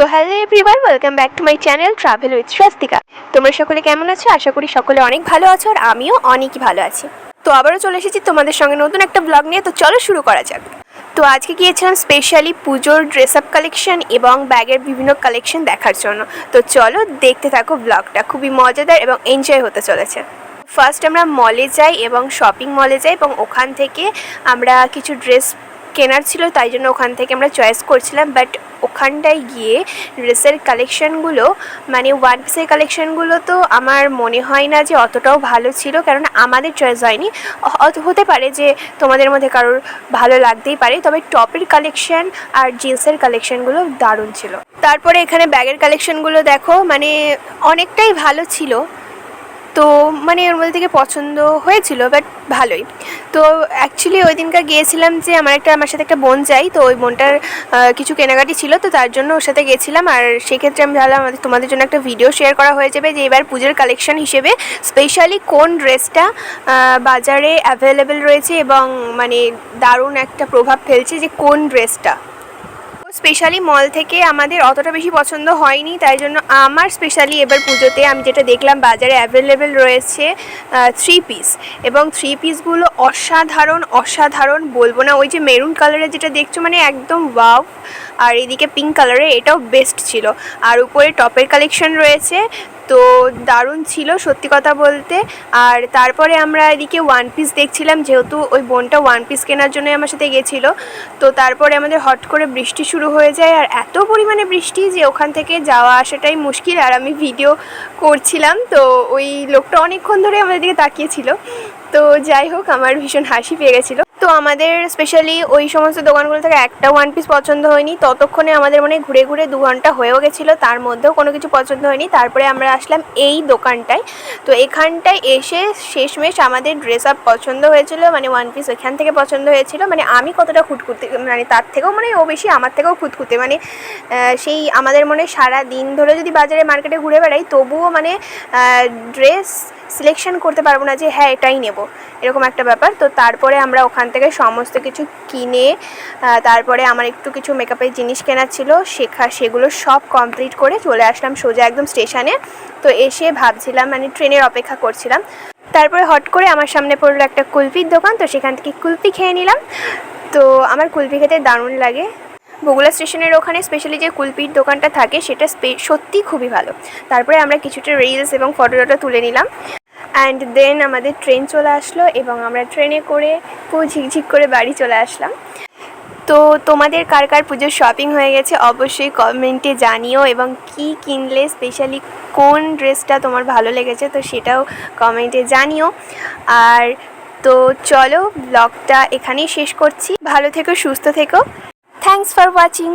So hello everyone, welcome back to my channel travel with Swastika. তোমরা সকলে কেমন আছো? আশা করি সকলে অনেক ভালো আছো, আর আমিও অনেকই ভালো আছি। তো আবারও চলে এসেছি তোমাদের সঙ্গে নতুন একটা ব্লগ নিয়ে। তো চলো শুরু করা যাক। তো আজকে গিয়েছিলাম স্পেশালি পুজোর ড্রেস আপ কালেকশন এবং ব্যাগের বিভিন্ন কালেকশন দেখার জন্য। তো চলো দেখতে থাকো ব্লগটা, খুবই মজাদার এবং এনজয় হতে চলেছে। ফার্স্ট আমরা মলে যাই এবং শপিং মলে যাই, এবং ওখান থেকে আমরা কিছু ড্রেস কেনার ছিল, তাই জন্য ওখান থেকে আমরা চয়েস করছিলাম। বাট ওখানটায় গিয়ে ড্রেসের কালেকশানগুলো, মানে ওয়ান পিসের কালেকশানগুলো তো আমার মনে হয় না যে অতটাও ভালো ছিল, কারণ আমাদের চয়েস হয়নি। হতে পারে যে তোমাদের মধ্যে কারোর ভালো লাগতেই পারে, তবে টপের কালেকশান আর জিন্সের কালেকশানগুলো দারুণ ছিল। তারপরে এখানে ব্যাগের কালেকশানগুলো দেখো, মানে অনেকটাই ভালো ছিল। তো মানে ওর মধ্যে থেকে পছন্দ হয়েছিল, বাট ভালোই। তো অ্যাকচুয়ালি ওই দিনকার গিয়েছিলাম যে আমার সাথে একটা বোন যাই, তো ওই বোনটার কিছু কেনাকাটি ছিল, তো তার জন্য ওর সাথে গেছিলাম। আর সেক্ষেত্রে আমি ভাবলাম তোমাদের জন্য একটা ভিডিও শেয়ার করা হয়ে যাবে যে এবার পুজোর কালেকশন হিসেবে স্পেশালি কোন ড্রেসটা বাজারে অ্যাভেলেবেল রয়েছে এবং মানে দারুণ একটা প্রভাব ফেলছে যে কোন ড্রেসটা। স্পেশালি মল থেকে আমাদের অতটা বেশি পছন্দ হয়নি, তাই জন্য আমার স্পেশালি এবার পুজোতে আমি যেটা দেখলাম বাজারে অ্যাভেলেবেল রয়েছে থ্রি পিস, এবং থ্রি পিসগুলো অসাধারণ অসাধারণ বলবো না। ওই যে মেরুন কালারের যেটা দেখছো, মানে একদম ওয়াও। আর এদিকে পিঙ্ক কালারের, এটাও বেস্ট ছিল। আর উপরে টপের কালেকশন রয়েছে, তো দারুণ ছিল সত্যি কথা বলতে। আর তারপরে আমরা এদিকে ওয়ান পিস দেখছিলাম, যেহেতু ওই বোনটা ওয়ান পিস কেনার জন্যই আমার সাথে গেছিলো। তো তারপরে আমাদের হট করে বৃষ্টি শুরু হয়ে যায়, আর এত পরিমাণে বৃষ্টি যে ওখান থেকে যাওয়া আসাটাই মুশকিল। আর আমি ভিডিও করছিলাম, তো ওই লোকটা অনেকক্ষণ ধরে আমাদের দিকে তাকিয়েছিল। তো যাই হোক, আমার ভীষণ হাসি পেয়ে গেছিলো। তো আমাদের স্পেশালি ওই সমস্ত দোকানগুলো থেকে একটা ওয়ান পিস পছন্দ হয়নি। ততক্ষণে আমাদের মানে ঘুরে ঘুরে 2 ঘন্টা হয়েও গেছিলো, তার মধ্যেও কোনো কিছু পছন্দ হয়নি। তারপরে আমরা আসলাম এই দোকানটায়। তো এখানটায় এসে শেষমেশ আমাদের ড্রেস আপ পছন্দ হয়েছিল, মানে ওয়ান পিস এখান থেকে পছন্দ হয়েছিল। মানে আমি কতটা খুঁতখুঁতে, মানে তার থেকেও মানে ও বেশি আমার থেকেও খুঁতখুঁতে। মানে সেই আমাদের মনে সারা দিন ধরে যদি বাজারে মার্কেটে ঘুরে বেড়াই, তবুও মানে ড্রেস সিলেকশন করতে পারবো না যে হ্যাঁ এটাই নেব, এরকম একটা ব্যাপার। তো তারপরে আমরা ওখান থেকে সমস্ত কিছু কিনে, তারপরে আমার একটু কিছু মেকআপের জিনিস কেনার ছিল, সেগুলো সব কমপ্লিট করে চলে আসলাম সোজা একদম স্টেশনে। তো এসে ভাবছিলাম, মানে ট্রেনের অপেক্ষা করছিলাম। তারপরে হট করে আমার সামনে পড়লো একটা কুলফির দোকান, তো সেখান থেকে কুলফি খেয়ে নিলাম। তো আমার কুলফি খেতে দারুণ লাগে। বগুলা স্টেশনের ওখানে স্পেশালি যে কুলফির দোকানটা থাকে সেটা সত্যি খুবই ভালো। তারপরে আমরা কিছুটা রিলস এবং ফটো তুলে নিলাম। অ্যান্ড দেন আমাদের ট্রেন চলে আসলো, এবং আমরা ট্রেনে করে পুরো ঝিকঝিক করে বাড়ি চলে আসলাম। তো তোমাদের কার কার পুজোর শপিং হয়ে গেছে অবশ্যই কমেন্টে জানিও, এবং কি কিনলে, স্পেশালি কোন ড্রেসটা তোমার ভালো লেগেছে, তো সেটাও কমেন্টে জানিও। আর তো চলো ব্লগটা এখানেই শেষ করছি। ভালো থেকো, সুস্থ থেকো। Thanks for watching.